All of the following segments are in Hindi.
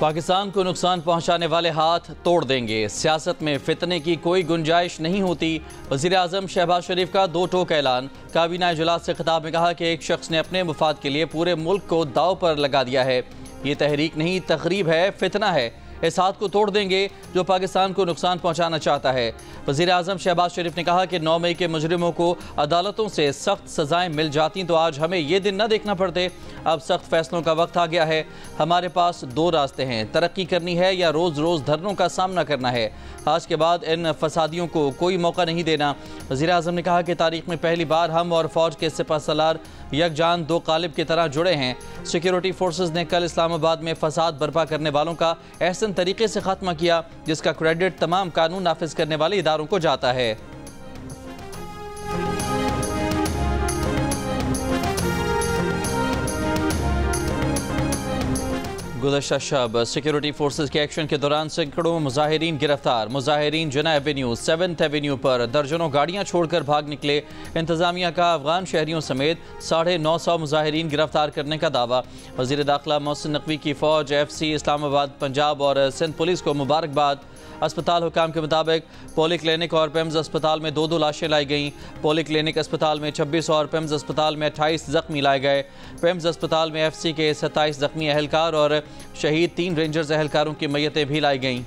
पाकिस्तान को नुकसान पहुंचाने वाले हाथ तोड़ देंगे, सियासत में फितने की कोई गुंजाइश नहीं होती। वज़ीर आज़म शहबाज शरीफ का दो टोक ऐलान। काबीना इजलास से खिताब में कहा कि एक शख्स ने अपने मुफाद के लिए पूरे मुल्क को दाव पर लगा दिया है। ये तहरीक नहीं, तकरीब है, फितना है। इस हाथ को तोड़ देंगे जो पाकिस्तान को नुकसान पहुंचाना चाहता है। वज़ीर आज़म शहबाज शरीफ ने कहा कि 9 मई के मुजरिमों को अदालतों से सख्त सजाएं मिल जाती तो आज हमें ये दिन न देखना पड़ते। अब सख्त फैसलों का वक्त आ गया है। हमारे पास दो रास्ते हैं, तरक्की करनी है या रोज़ रोज़ धरनों का सामना करना है। आज के बाद इन फसादियों को कोई मौका नहीं देना। वज़ीर आज़म ने कहा कि तारीख में पहली बार हम और फ़ौज के सिपह सलार यकजान दो कालिब की तरह जुड़े हैं। सिक्योरिटी फोर्सेस ने कल इस्लामाबाद में फसाद बर्पा करने वालों का ऐसे तरीके से खात्मा किया जिसका क्रेडिट तमाम कानून नाफिज करने वाले इदारों को जाता है। गुज़श्ता शब सिक्योरिटी फोर्सेस के एक्शन के दौरान सैकड़ों मुजाहिरीन गिरफ्तार। मुजाहिरीन जिना एवेन्यू, 7th एवेन्यू पर दर्जनों गाड़ियां छोड़कर भाग निकले। इंतजामिया का अफगान शहरियों समेत 950 मुजाहिरीन गिरफ्तार करने का दावा। वज़ीर दाखिला मोहसिन नकवी की फ़ौज, FC इस्लामाबाद, पंजाब और सिंध पुलिस को मुबारकबाद। अस्पताल हुकाम के मुताबिक पोली क्लिनिक और पेम्स अस्पताल में 2 लाशें लाई गईं। पोली क्लिनिक अस्पताल में 26 और पेम्स अस्पताल में 28 जख्मी लाए गए। पेम्स अस्पताल में FC के 27 जख्मी अहलकार और शहीद 3 रेंजर्स अहलकारों की मैयतें भी लाई गईं।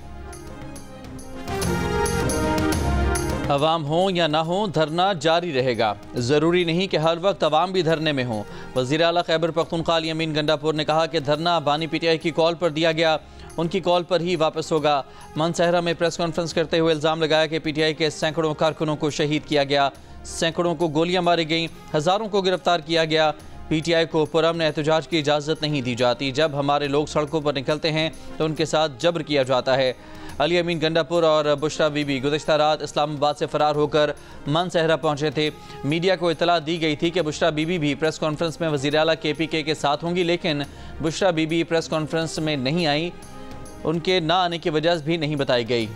अवाम हो या ना हो, धरना जारी रहेगा। ज़रूरी नहीं कि हर वक्त अवाम भी धरने में हो। वज़ीर आला खैबर पख्तूनख्वा अली अमीन गंडापुर ने कहा कि धरना बानी PTI की कॉल पर दिया गया, उनकी कॉल पर ही वापस होगा। मनसहरा में प्रेस कॉन्फ्रेंस करते हुए इल्ज़ाम लगाया कि PTI के सैकड़ों कारकुनों को शहीद किया गया, सैकड़ों को गोलियां मारी गईं, हज़ारों को गिरफ्तार किया गया। PTI को पुरअमन एहतजाज की इजाज़त नहीं दी जाती। जब हमारे लोग सड़कों पर निकलते हैं तो उनके साथ जबर किया जाता है। अली अमीन गंडापुर और बुशरा बीबी गुज़श्ता रात इस्लामाबाद से फ़रार होकर मनसहरा पहुँचे थे। मीडिया को इतला दी गई थी कि बुशरा बीबी भी प्रेस कॉन्फ्रेंस में वज़ीर आला KPK के साथ होंगी, लेकिन बुशरा बीबी प्रेस कॉन्फ्रेंस में नहीं आई। उनके ना आने की वजह भी नहीं बताई गई।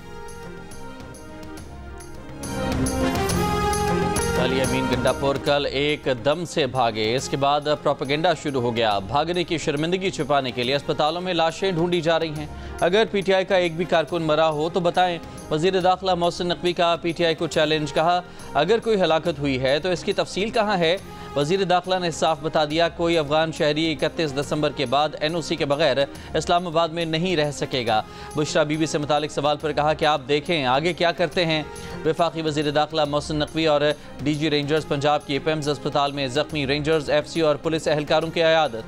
अली अमीन गंडापुर कल एक दम से भागे, इसके बाद प्रोपेगेंडा शुरू हो गया। भागने की शर्मिंदगी छिपाने के लिए अस्पतालों में लाशें ढूंढी जा रही हैं। अगर PTI का एक भी कारकुन मरा हो तो बताएं। वज़ीर दाखिला मोहसिन नकवी का PTI को चैलेंज। कहा अगर कोई हलाकत हुई है तो इसकी तफसील कहाँ है। वज़ीर दाखिला ने साफ बता दिया, कोई अफगान शहरी 31 दिसंबर के बाद NOC के बगैर इस्लामाबाद में नहीं रह सकेगा। बुशरा बीबी से मुतालिक सवाल पर कहा कि आप देखें आगे क्या करते हैं। वफाकी वज़ीर दाखिला मोहसिन नकवी और DG रेंजर्स पंजाब की पेम्स अस्पताल में जख्मी रेंजर्स, FC और पुलिस एहलकारों की इयादत।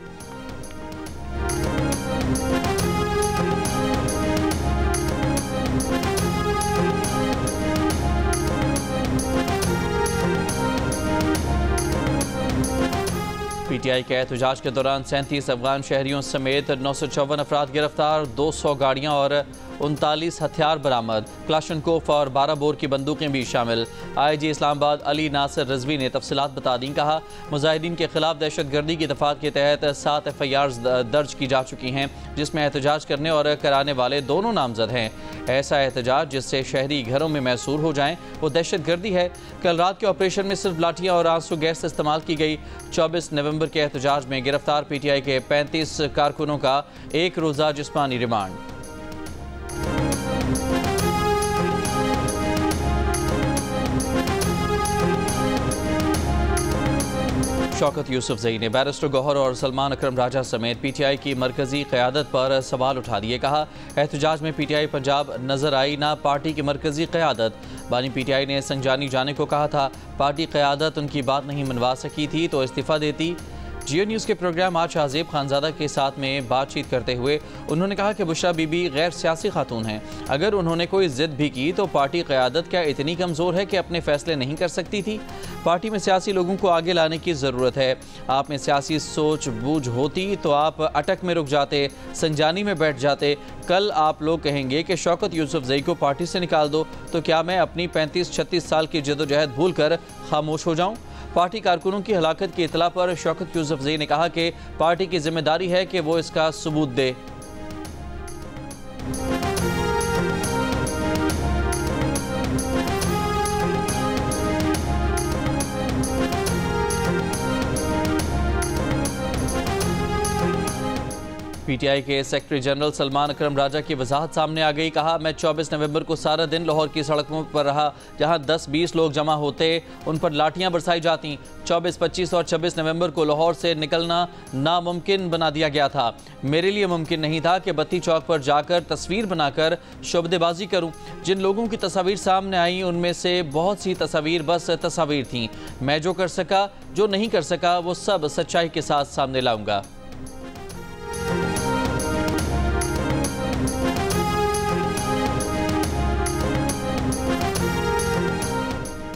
PTI के एहतजाज के दौरान 37 अफगान शहरियों समेत 954 अफराद गिरफ्तार, 200 गाड़ियाँ और 39 हथियार बरामद। क्लाशनकोफ और 12 बोर की बंदूकें भी शामिल। IG इस्लामाबाद अली नासिर रिजवी ने तफसीलात बता दी। कहा मुजाहिदीन के खिलाफ दहशतगर्दी की दफात के तहत 7 FIRs दर्ज की जा चुकी हैं, जिसमें एहतजाज करने और कराने वाले दोनों नामजद हैं। ऐसा एहतजाज जिससे शहरी घरों में मैसूर हो जाएं वो दहशतगर्दी है। कल रात के ऑपरेशन में सिर्फ लाठियाँ और आंसू गैस इस्तेमाल की गई। 24 नवंबर के एहतजाज में गिरफ्तार PTI के 35 कारकुनों का 1 रोज़ा जिस्मानी रिमांड। शौकत यूसुफजई ने बैरिस्टर गौहर और सलमान अकरम राजा समेत PTI की मरकजी क़यादत पर सवाल उठा दिए। कहा एहतजाज में PTI पंजाब नजर आई, ना पार्टी की मरकजी क़यादत। बानी PTI ने संजानी जाने को कहा था, पार्टी क़यादत उनकी बात नहीं मनवा सकी थी तो इस्तीफ़ा देती। जियो न्यूज़ के प्रोग्राम आज शाहजेब खानजादा के साथ में बातचीत करते हुए उन्होंने कहा कि बुशरा बीबी गैर सियासी खातून हैं। अगर उन्होंने कोई ज़िद भी की तो पार्टी क़यादत क्या इतनी कमज़ोर है कि अपने फ़ैसले नहीं कर सकती थी। पार्टी में सियासी लोगों को आगे लाने की ज़रूरत है। आप में सियासी सोच बूझ होती तो आप अटक में रुक जाते, संजानी में बैठ जाते। कल आप लोग कहेंगे कि शौकत यूसुफजई को पार्टी से निकाल दो, तो क्या मैं अपनी 35-36 साल की जदोजहद भूल कर खामोश हो जाऊँ। पार्टी कारकुनों की हलाकत की इतला पर शौकत यूसुफजई ने कहा कि पार्टी की जिम्मेदारी है कि वो इसका सबूत दे। पीटीआई के सेक्रेटरी जनरल सलमान अकरम राजा की वजाहत सामने आ गई। कहा, मैं 24 नवंबर को सारा दिन लाहौर की सड़कों पर रहा, जहां 10-20 लोग जमा होते, उन पर लाठियां बरसाई जाती। 24, 25 और 26 नवंबर को लाहौर से निकलना नामुमकिन बना दिया गया था। मेरे लिए मुमकिन नहीं था कि बत्ती चौक पर जाकर तस्वीर बनाकर शोबदेबाजी करूं। जिन लोगों की तस्वीर सामने आई उनमें से बहुत सी तस्वीर बस तस्वीर थीं। मैं जो कर सका, जो नहीं कर सका, वो सब सच्चाई के साथ सामने लाऊंगा।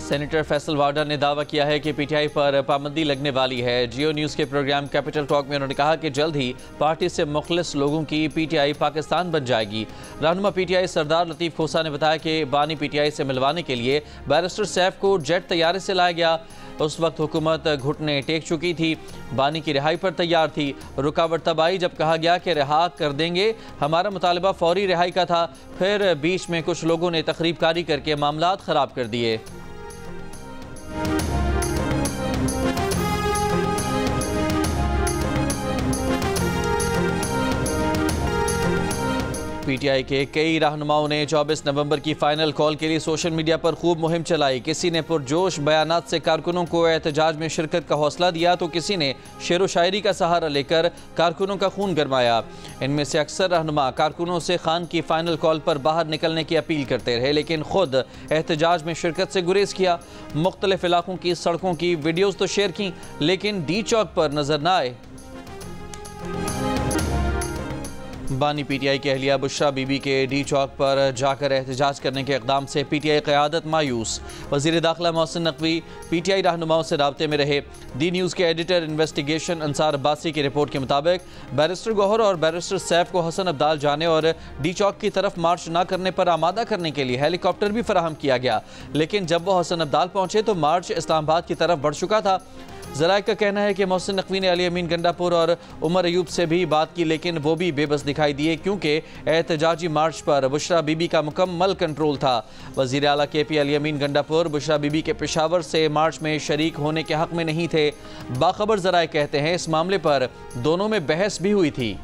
सेनेटर फैसल वाडा ने दावा किया है कि पीटीआई पर पाबंदी लगने वाली है। जियो न्यूज़ के प्रोग्राम कैपिटल टॉक में उन्होंने कहा कि जल्द ही पार्टी से मुखलिस लोगों की पीटीआई पाकिस्तान बन जाएगी। रहनुमा पीटीआई सरदार लतीफ़ खोसा ने बताया कि बानी पीटीआई से मिलवाने के लिए बैरिस्टर सैफ को जेट तैयारे से लाया गया। उस वक्त हुकूमत घुटने टेक चुकी थी, बानी की रिहाई पर तैयार थी। रुकावट तब आई जब कहा गया कि रिहा कर देंगे। हमारा मुतालबा फौरी रिहाई का था, फिर बीच में कुछ लोगों ने तकरीबकारी करके मामलात ख़राब कर दिए। पीटीआई के कई रहनुमाओं ने 24 नवंबर की फाइनल कॉल के लिए सोशल मीडिया पर खूब मुहिम चलाई। किसी ने पुरजोश बयानात से कारकुनों को एहतजाज में शिरकत का हौसला दिया, तो किसी ने शेर व शायरी का सहारा लेकर कारकुनों का खून गरमाया। इनमें से अक्सर रहनुमा कारकुनों से खान की फाइनल कॉल पर बाहर निकलने की अपील करते रहे, लेकिन खुद एहतजाज में शिरकत से गुरेज किया। मुख्तलिफ इलाकों की सड़कों की वीडियोज़ तो शेयर की, लेकिन डी चौक पर नजर न आए। बानी पीटीआई की अहलिया बुशरा बीबी के डी चौक पर जाकर एहतजाज करने के इक़दाम से पीटीआई क़यादत मायूस। वज़ीर दाखिला मोहसिन नकवी पीटीआई रहनुमाओं से राब्ते में रहे। डी न्यूज़ के एडिटर इन्वेस्टिगेशन अंसार अब्बासी की रिपोर्ट के मुताबिक बैरिस्टर गौहर और बैरिस्टर सैफ को हसन अब्दाल जाने और डी चौक की तरफ मार्च न करने पर आमादा करने के लिए हेलीकॉप्टर भी फराहम किया गया, लेकिन जब वो हसन अब्दाल पहुँचे तो मार्च इस्लामाबाद की तरफ बढ़ चुका था। ज़राए का कहना है कि मोहसिन नकवी ने अली अमीन गंडापुर और उमर अयूब से भी बात की, लेकिन वो भी बेबस दिखाई दिए, क्योंकि एहतजाजी मार्च पर बुशरा बीबी का मुकम्मल कंट्रोल था। वज़ीर आला KP अली अमीन गंडापुर बुशरा बीबी के पेशावर से मार्च में शरीक होने के हक़ में नहीं थे। बाखबर ज़राए कहते हैं इस मामले पर दोनों में बहस भी हुई थी।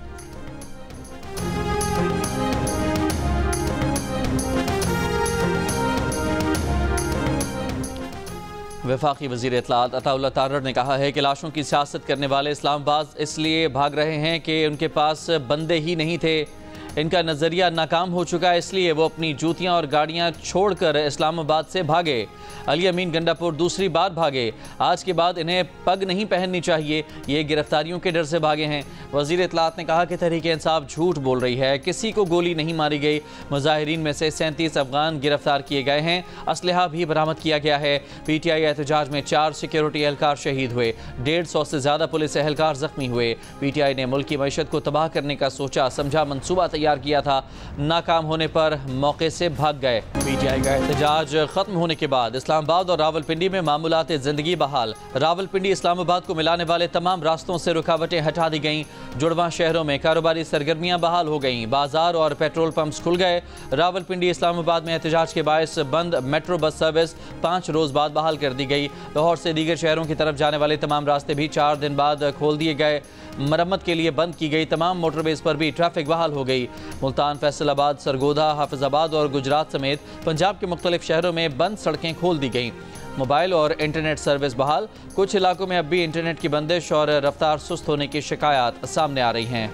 वफाकी वज़ीर इत्तलात अताउल्लाह तारर ने कहा है कि लाशों की सियासत करने वाले इस्लामाबाद इसलिए भाग रहे हैं कि उनके पास बंदे ही नहीं थे। इनका नज़रिया नाकाम हो चुका है, इसलिए वो अपनी जूतियां और गाड़ियां छोड़कर इस्लामाबाद से भागे। अली अमीन गंडापुर दूसरी बार भागे। आज के बाद इन्हें पग नहीं पहननी चाहिए, ये गिरफ्तारियों के डर से भागे हैं। वज़ीर इत्तलात ने कहा कि तहरीक इंसाफ झूठ बोल रही है, किसी को गोली नहीं मारी गई। मुजाहिरीन में से 37 अफगान गिरफ्तार किए गए हैं, असलहा भी बरामद किया गया है। पीटीआई एहतजाज में 4 सिक्योरिटी एहलकार शहीद हुए, 150 से ज़्यादा पुलिस एहलकार जख्मी हुए। पीटीआई ने मुल्क की मईशत को तबाह करने का सोचा समझा मनसूबा तैयार किया था, नाकाम होने पर मौके से भाग गए। पीटीआई का एहतजाज खत्म होने के बाद इस्लामाबाद और रावलपिंडी में मामूलात जिंदगी बहाल। रावलपिंडी इस्लामाबाद को मिलाने वाले तमाम रास्तों से रुकावटें हटा दी गईं। जुड़वा शहरों में कारोबारी सरगर्मियां बहाल हो गईं, बाजार और पेट्रोल पंप्स खुल गए। रावलपिंडी इस्लामाबाद में एहतजाज के बायस बंद मेट्रो बस सर्विस 5 रोज बाद बहाल कर दी गई। लाहौर से दीगर शहरों की तरफ जाने वाले तमाम रास्ते भी 4 दिन बाद खोल दिए गए। मरम्मत के लिए बंद की गई तमाम मोटरवेज पर भी ट्रैफिक बहाल हो गई। मुल्तान, फैसलाबाद, सरगोधा, हाफिजाबाद और गुजरात समेत पंजाब के मुख्तलिफ शहरों में बंद सड़कें खोल दी गईं। मोबाइल और इंटरनेट सर्विस बहाल। कुछ इलाकों में अब भी इंटरनेट की बंदिश और रफ्तार सुस्त होने की शिकायत सामने आ रही हैं।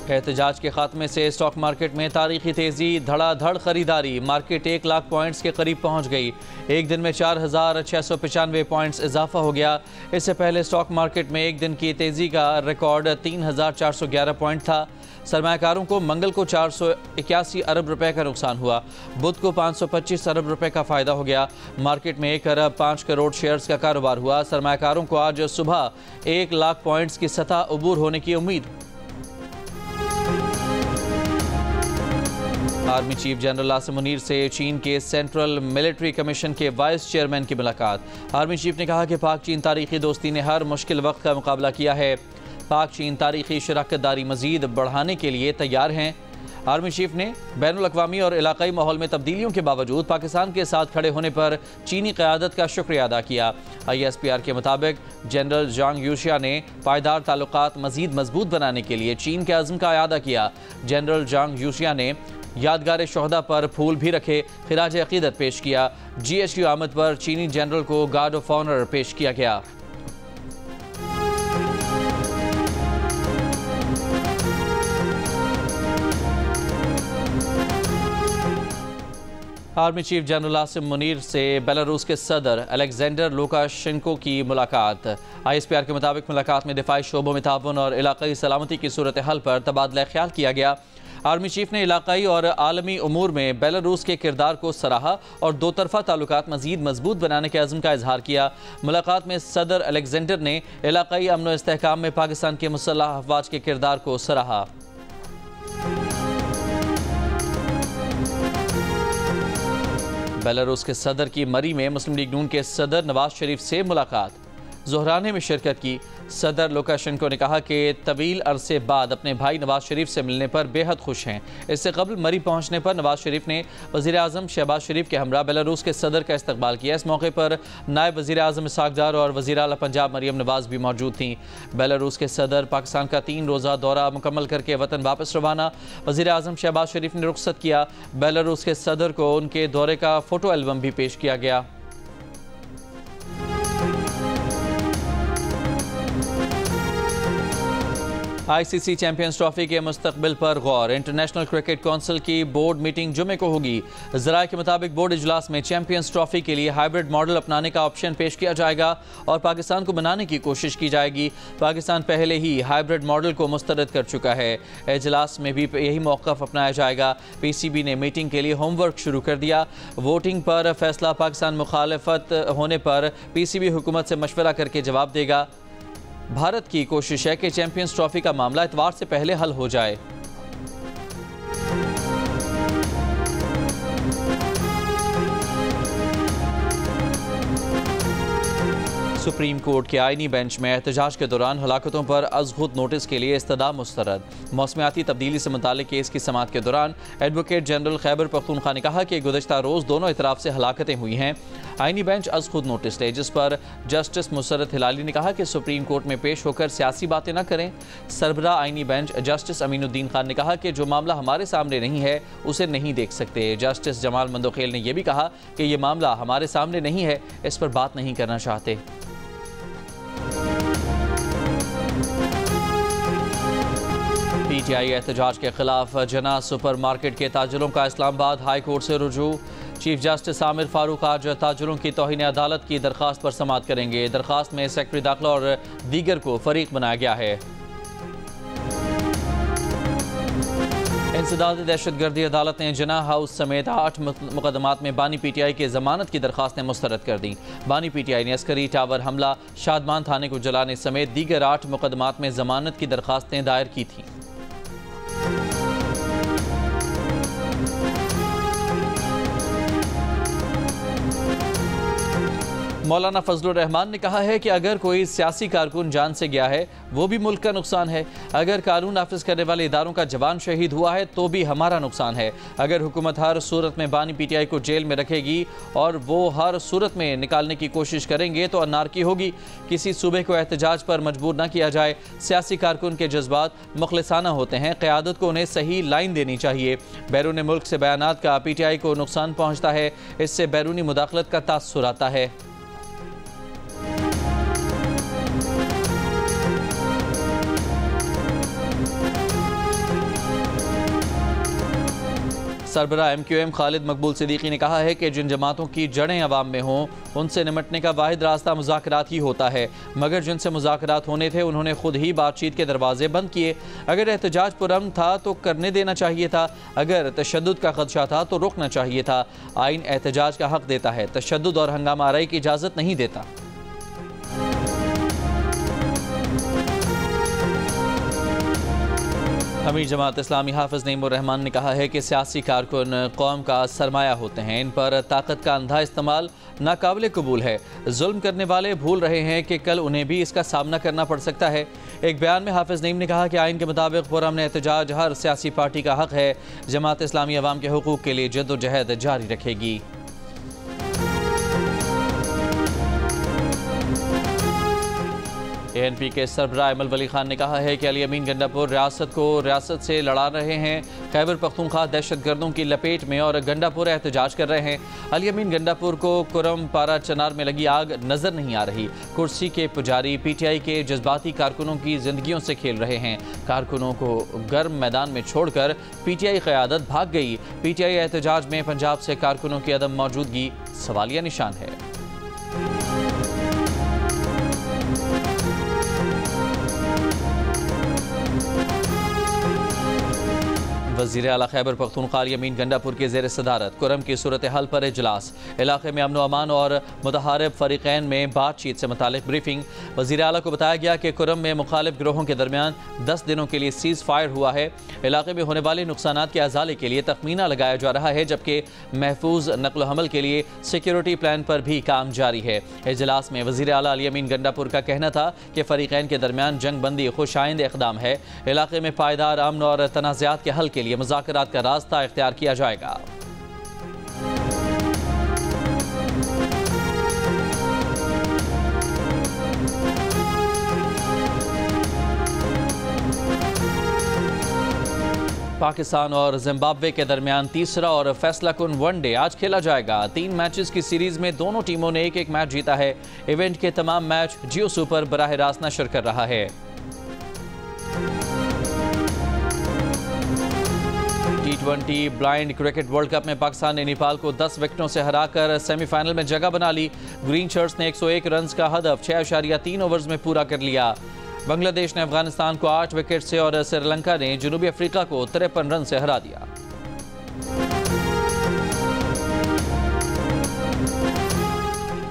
एहतजाज के खात्मे से स्टॉक मार्केट में तारीखी तेज़ी, धड़ाधड़ खरीदारी। मार्केट 1 लाख पॉइंट्स के करीब पहुंच गई। एक दिन में 4,695 पॉइंट्स इजाफा हो गया। इससे पहले स्टॉक मार्केट में एक दिन की तेज़ी का रिकॉर्ड 3,411 पॉइंट था। सरमायाकारों को मंगल को 481 अरब रुपए का नुकसान हुआ। बुध को 525 अरब रुपए का फ़ायदा हो गया। मार्केट में 1 अरब 5 करोड़ शेयर्स का कारोबार हुआ। सरमायाकारों को आज सुबह 1 लाख पॉइंट्स की सतह अबूर होने की उम्मीद। Army chief general Asim Munir से चीन के सेंट्रल मिलिट्री कमीशन के वाइस चेयरमैन की मुलाकात। आर्मी चीफ ने कहा कि पाक चीन तारीखी दोस्ती ने हर मुश्किल वक्त का मुकाबला किया है। पाक चीन तारीखी शराकत दारी मजीद बढ़ाने के लिए तैयार हैं। आर्मी चीफ ने बैनुल-अक़वामी और इलाकाई माहौल में तब्दीलियों के बावजूद पाकिस्तान के साथ खड़े होने पर चीनी क़यादत का शुक्रिया अदा किया। ISPR के मुताबिक जनरल जांग यूशिया ने पायदार ताल्लुकात मज़ीद मजबूत बनाने के लिए चीन के अज़्म का इआदा किया। जनरल जांग यूशिया ने यादगार शोहदा पर फूल भी रखे, खिराज अक़ीदत पेश किया। GHQ आमद पर चीनी जनरल को गार्ड ऑफ ऑनर पेश किया गया। Army chief general Asim Munir से बेलारूस के सदर अलेक्जेंडर लुकाशेंको की मुलाकात। ISPR के मुताबिक मुलाकात में दिफाई शोबों में ताउन और इलाकाई सलामती की सूरत हाल पर तबादला ख्याल किया गया। आर्मी चीफ ने इलाकाई और आलमी उमूर में बेलारूस के किरदार को सराहा और दो तरफा ताल्लुकात मजीद मजबूत बनाने के अज़्म का इजहार किया। मुलाकात में सदर अलेक्जेंडर ने इलाकाई अमन व इस्तेहकाम में पाकिस्तान के मुसल्लह अफवाज के किरदार को सराहा। बेलारूस के सदर की मरी में मुस्लिम लीग नून के सदर नवाज शरीफ से मुलाकात, ज़ोहराने में शिरकत की। सदर लुकाशेंको ने कहा कि तवील अरसे बाद अपने भाई नवाज शरीफ से मिलने पर बेहद खुश हैं। इससे कबल मरी पहुंचने पर नवाज शरीफ ने वज़ीर आज़म शहबाज शरीफ के हमरा बेलारूस के सदर का इस्तकबाल किया। इस मौके पर नायब वज़ीर आज़म इसहाक डार और वज़ीर आला पंजाब मरियम नवाज भी मौजूद थीं। बेलारूस के सदर पाकिस्तान का 3 रोज़ा दौरा मुकम्मल करके वतन वापस रवाना। वज़ीर आज़म शहबाज शरीफ ने रुखसत किया। बेलारूस के सदर को उनके दौरे का फ़ोटो एल्बम भी पेश किया गया। ICC चैंपियंस ट्रॉफी के मुस्तकबिल पर गौर। इंटरनेशनल क्रिकेट काउंसिल की बोर्ड मीटिंग जुमे को होगी। ज़राए के मुताबिक बोर्ड इजलास में चैंपियंस ट्रॉफी के लिए हाइब्रिड मॉडल अपनाने का ऑप्शन पेश किया जाएगा और पाकिस्तान को बनाने की कोशिश की जाएगी। पाकिस्तान पहले ही हाइब्रिड मॉडल को मुस्तरद कर चुका है। इजलास में भी यही मौक़िफ़ अपनाया जाएगा। PCB ने मीटिंग के लिए होमवर्क शुरू कर दिया। वोटिंग पर फैसला पाकिस्तान मुखालफत होने पर PCB हुकूमत से मशवरा करके जवाब देगा। भारत की कोशिश है कि चैंपियंस ट्रॉफी का मामला इतवार से पहले हल हो जाए। सुप्रीम कोर्ट के आईनी बेंच में एहतजाज के दौरान हलाकतों पर अज़-खुद नोटिस के लिए इस्तदा मुस्तरद। मौसमियाती तब्दीली से मुतालिक केस की समाअत के दौरान एडवोकेट जनरल खैबर पख्तूनख्वा ने कहा कि गुज़श्ता रोज़ दोनों इतराफ़ से हलाकतें हुई हैं। आईनी बेंच अज़-खुद नोटिस ले, जिस पर जस्टिस मुसर्रत हिलाली ने कहा कि सुप्रीम कोर्ट में पेश होकर सियासी बातें न करें। सरबरा आईनी बेंच जस्टिस अमीनुद्दीन खान ने कहा कि जो मामला हमारे सामने नहीं है उसे नहीं देख सकते। जस्टिस जमाल मंदोखेल ने यह भी कहा कि यह मामला हमारे सामने नहीं है, इस पर बात नहीं करना चाहते। PTI एहतजाज के खिलाफ जना सुपर मार्केट के ताजरों का इस्लामाबाद हाई कोर्ट से रुजू। चीफ जस्टिस आमिर फारूक आज ताजरों की तौहीन अदालत की दरख्वास्त पर समाअत करेंगे। दरख्वास्त में सेक्रेटरी दाखिला और दीगर को फरीक बनाया गया है। इंसदाद दहशतगर्दी अदालत ने जना हाउस समेत 8 मुकदमात में बानी PTI के जमानत की दरख्वास्तें मुस्तरद कर दी। बानी PTI ने अस्करी टावर हमला, शादमान थाने को जलाने समेत दीगर 8 मुकदमात में जमानत की दरख्वास्तें दायर की थीं। मौलाना फजलुर रहमान ने कहा है कि अगर कोई सियासी कारकुन जान से गया है वो भी मुल्क का नुकसान है। अगर कानून नाफिज करने वाले इदारों का जवान शहीद हुआ है तो भी हमारा नुकसान है। अगर हुकूमत हर सूरत में बानी PTI को जेल में रखेगी और वो हर सूरत में निकालने की कोशिश करेंगे तो अनारकी होगी। किसी सूबे को एहतजाज पर मजबूर न किया जाए। सियासी कारकुन के जज्बात मुखलिसाना होते हैं, क़यादत को उन्हें सही लाइन देनी चाहिए। बैरून मुल्क से बयानात का PTI को नुकसान पहुँचता है, इससे बैरूनी मुदाखलत का तासुर आता है। सरबरा MQM खालिद मकबूल सिद्दीकी ने कहा है कि जिन जमातों की जड़ें अवाम में हों उनसे निमटने का वाहिद रास्ता मुज़ाकरात ही होता है, मगर जिनसे मुज़ाकरात होने थे उन्होंने खुद ही बातचीत के दरवाजे बंद किए। अगर एहतजाज पुरअमन था तो करने देना चाहिए था, अगर तशद्दुद का खदशा था तो रोकना चाहिए था। आइन एहतजाज का हक देता है, तशद्दुद और हंगामा आराई की इजाज़त नहीं देता। अमीर जमात इस्लामी हाफिज नईमुर रहमान ने कहा है कि सियासी कारकुन कौम का सरमाया होते हैं, इन पर ताकत का अंधा इस्तेमाल नाकाबिल कबूल है। जुल्म करने वाले भूल रहे हैं कि कल उन्हें भी इसका सामना करना पड़ सकता है। एक बयान में हाफिज नईम ने कहा कि आइन के मुताबिक पुरअमन एहतजाज हर सियासी पार्टी का हक है। जमात इस्लामी अवाम के हुकूक के लिए जद्दोजहद जारी रखेगी। ANP के सरबराह अमल वली खान ने कहा है कि अली अमीन गंडापुर रियासत को रियासत से लड़ा रहे हैं। खैबर पख्तूनख्वा दहशतगर्दों की लपेट में और गंडापुर एहतजाज कर रहे हैं। अली अमीन गंडापुर को कुरम पारा चनार में लगी आग नजर नहीं आ रही। कुर्सी के पुजारी PTI के जज्बाती कारकुनों की जिंदगियों से खेल रहे हैं। कारकुनों को गर्म मैदान में छोड़कर PTI क़यादत भाग गई। PTI एहतजाज में पंजाब से कारकुनों की अदम मौजूदगी सवालिया निशान है। वज़ीर आला खैबर पख्तूनख्वा अली अमीन गंडापुर के ज़ेर सदारत कुरम की सूरत हाल पर इजलास। इलाके में अमन व अमान और मुतहारिब फरीक़ैन में बातचीत से मुतालिक ब्रीफिंग। वज़ीर आला को बताया गया कि कुरम में मुखालिफ गिरोहों के दरमियान 10 दिनों के लिए सीज़ फायर हुआ है। इलाके में होने वाले नुकसानात के अजाले के लिए तखमीना लगाया जा रहा है, जबकि महफूज नकल हमल के लिए सिक्योरिटी प्लान पर भी काम जारी है। इजलास में वज़ीर आला अली अमीन गंडापुर का कहना था कि फरीक़ैन के दरमियान जंग बंदी खुशाइंद इक़दाम है। इलाके में पायदार अमन और तनाज़ात के हल के लिए मुज़ाकरात का रास्ता इख्तियार किया जाएगा। पाकिस्तान और जिम्बाब्वे के दरमियान तीसरा और फैसला कुन वनडे आज खेला जाएगा। 3 मैचेस की सीरीज में दोनों टीमों ने एक मैच जीता है। इवेंट के तमाम मैच जियो सुपर बराह रास्त नशर कर रहा है। T20 blind cricket world cup में पाकिस्तान ने नेपाल को 10 विकेटों से हराकर सेमीफाइनल में जगह बना ली। ग्रीन शर्ट्स ने 101 रन का हदफ 6.3 ओवर्स में पूरा कर लिया। बांग्लादेश ने अफगानिस्तान को 8 विकेट से और श्रीलंका ने जनूबी अफ्रीका को 53 रन से हरा दिया।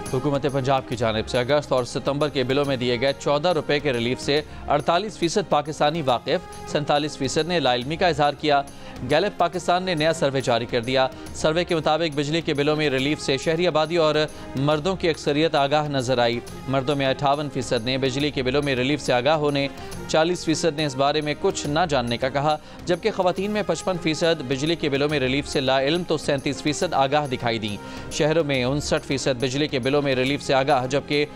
हुकूमत पंजाब की जानिब से अगस्त और सितंबर के बिलों में दिए गए 14 रुपए के रिलीफ से 48% पाकिस्तानी वाकिफ, 47% ने लाइल्मी का इजहार किया। गैलेप पाकिस्तान ने नया सर्वे जारी कर दिया। सर्वे के मुताबिक बिजली के बिलों में रिलीफ से शहरी आबादी और मर्दों की अक्सरियत आगाह नजर आई। मर्दों में 58% ने बिजली के बिलों में रिलीफ से आगाह होने, 40% ने इस बारे में कुछ न जानने का कहा, जबकि खवातीन में 55% बिजली के बिलों में रिलीफ से लाइल्म तो 37% आगाह दिखाई दी। शहरों में 59% बिजली के बिलों में रिलीफ से आगाह, जबकि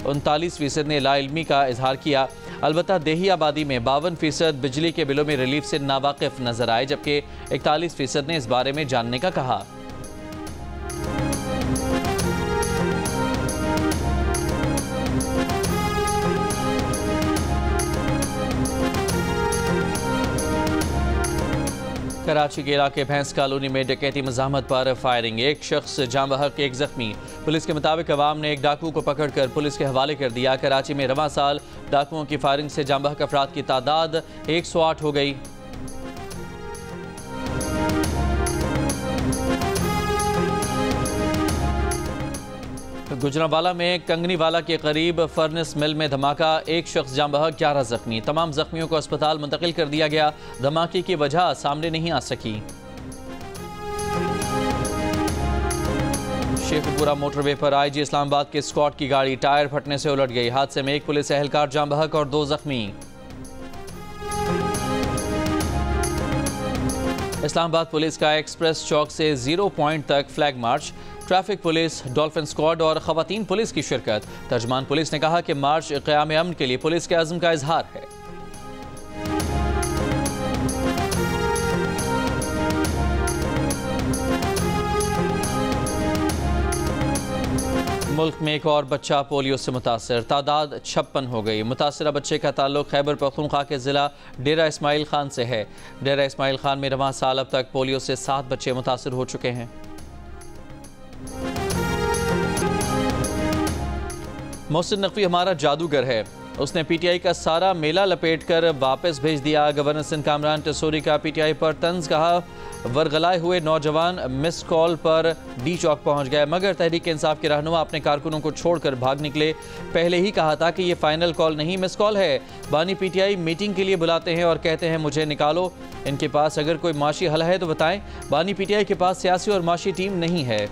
39% ने लाइल्मी का इजहार किया। अलबत्ता देही आबादी में 52% बिजली के बिलों में रिलीफ से नावाकिफ नजर आए, जबकि 41% ने इस बारे में जानने का कहा। कराची के इलाके भैंस कॉलोनी में डकैती मज़ाहमत पर फायरिंग, एक शख्स जाँ बहक, एक जख्मी। पुलिस के मुताबिक अवाम ने एक डाकू को पकड़कर पुलिस के हवाले कर दिया। कराची में रवां साल डाकुओं की फायरिंग से जाँ बहक अफराद की तादाद 108 हो गई। गुजरांवाला में कंगनीवाला के करीब फर्नेस मिल में धमाका, एक शख्स जाँ बहक, 11 जख्मी। तमाम जख्मियों को अस्पताल मुंतकिल कर दिया गया। धमाके की वजह सामने नहीं आ सकी। शेखपुरा मोटरवे पर IG इस्लामाबाद के स्क्वाड की गाड़ी टायर फटने से उलट गई। हादसे में एक पुलिस एहलकार जाँ बहक और 2 जख्मी। इस्लामाबाद पुलिस का एक्सप्रेस चौक से 0 पॉइंट तक flag march, traffic police, dolphin squad और खवातीन पुलिस की शिरकत। तर्जमान पुलिस ने कहा कि मार्च क़याम अमन के लिए पुलिस के अज़्म का इजहार है। मुल्क में एक और बच्चा पोलियो से मुतासर, तादाद 56 हो गई। मुतासरा बच्चे का ताल्लुक खैबर पख्तूनख्वा के ज़िला डेरा इस्माइल खान से है। डेरा इस्माइल खान में रवां साल अब तक पोलियो से 7 बच्चे मुतासर हो चुके हैं। मोहसिन नकवी हमारा जादूगर है, उसने पीटीआई का सारा मेला लपेट कर वापस भेज दिया। गवर्नर सिंध कामरान टसूरी का पीटीआई पर तंज, कहा वरगलाए हुए नौजवान मिस कॉल पर डी चौक पहुंच गए, मगर तहरीक इंसाफ के रहनुमा अपने कारकुनों को छोड़कर भाग निकले। पहले ही कहा था कि ये फाइनल कॉल नहीं मिस कॉल है। बानी पीटीआई मीटिंग के लिए बुलाते हैं और कहते हैं मुझे निकालो। इनके पास अगर कोई माशी हल है तो बताएं। बानी पीटीआई के पास सियासी और माशी टीम नहीं है।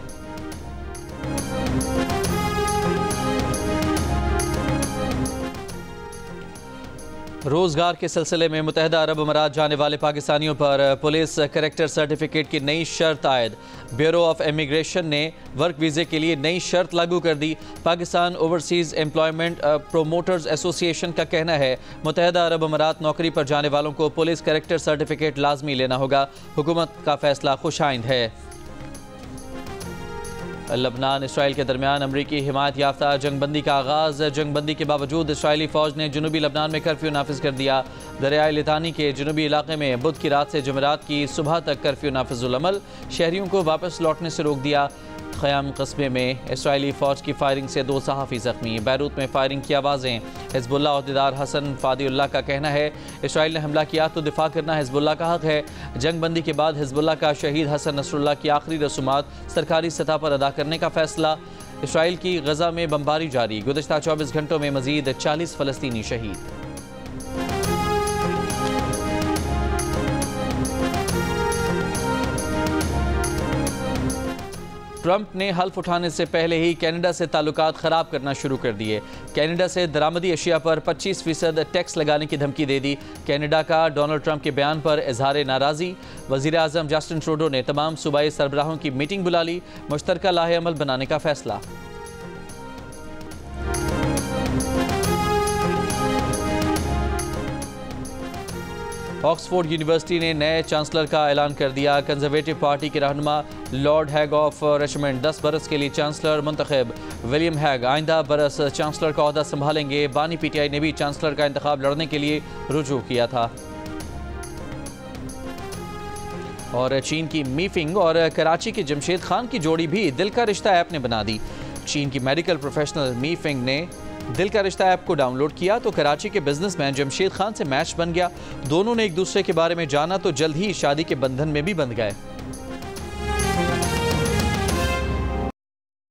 रोजगार के सिलसिले में मुत्तहदा अरब अमारात जाने वाले पाकिस्तानियों पर पुलिस कैरेक्टर सर्टिफिकेट की नई शर्त आयद। ब्यूरो ऑफ इमिग्रेशन ने वर्क वीज़े के लिए नई शर्त लागू कर दी। Pakistan overseas employment promoters association का कहना है मुत्तहदा अरब अमारात नौकरी पर जाने वालों को पुलिस कैरेक्टर सर्टिफिकेट लाजमी लेना होगा। हुकूमत का फैसला खुशाइंद है। लबनान इसराइल के दरमियान अमरीकी हिमायत याफ्ता जंगबंदी का आगाज़। जंगबंदी के बावजूद इसराइली फ़ौज ने जनूबी लबनान में कर्फ्यू नाफिज कर दिया। दरियाए लितानी के जनूबी इलाके में बुध की रात से जुमेरात की सुबह तक कर्फ्यू नाफिजुल अमल। शहरियों को वापस लौटने से रोक दिया। ख़याम कस्बे में इसराइली फ़ौज की फायरिंग से 2 सहाफ़ी ज़ख्मी। बैरूत में फायरिंग की आवाज़ें। हिज़्बुल्लाह अहदेदार हसन फादिउल्लाह का कहना है इसराइल ने हमला किया तो दिफा करना हिज़्बुल्लाह का हक़ है। जंगबंदी के बाद हिज़्बुल्लाह का शहीद हसन नसरुल्लाह की आखिरी रसूमात सरकारी सतह पर अदा करने का फ़ैसला। इसराइल की गज़ा में बमबारी जारी। गुज़श्ता 24 घंटों में मज़ीद 40 फ़लस्तीनी शहीद। ट्रंप ने हल्फ उठाने से पहले ही कनाडा से ताल्लुकात ख़राब करना शुरू कर दिए। कनाडा से दरामदी अशिया पर 25% टैक्स लगाने की धमकी दे दी। कनाडा का डोनाल्ड ट्रंप के बयान पर इजहार नाराज़ी। वज़ीर आज़म जस्टिन ट्रूडो ने तमाम सूबाई सरबराहों की मीटिंग बुला ली। मुश्तरका लाहे अमल बनाने का फैसला। ऑक्सफोर्ड यूनिवर्सिटी ने नए चांसलर का ऐलान कर दिया। कंजर्वेटिव पार्टी के रहनुमा लॉर्ड हैग ऑफ रिचमंड 10 बरस के लिए चांसलर मुंतखब। विलियम हैग आइंदा बरस चांसलर का ओहदा संभालेंगे। बानी पीटीआई ने भी चांसलर का इंतखाब लड़ने के लिए रुजू किया था। और चीन की मीफिंग और कराची के जमशेद खान की जोड़ी भी दिल का रिश्ता ऐप ने बना दी। चीन की मेडिकल प्रोफेशनल मीफिंग ने दिल का रिश्ता ऐप को डाउनलोड किया तो कराची के बिजनेसमैन जमशेद खान से मैच बन गया। दोनों ने एक दूसरे के बारे में जाना तो जल्द ही शादी के बंधन में भी बंध गए।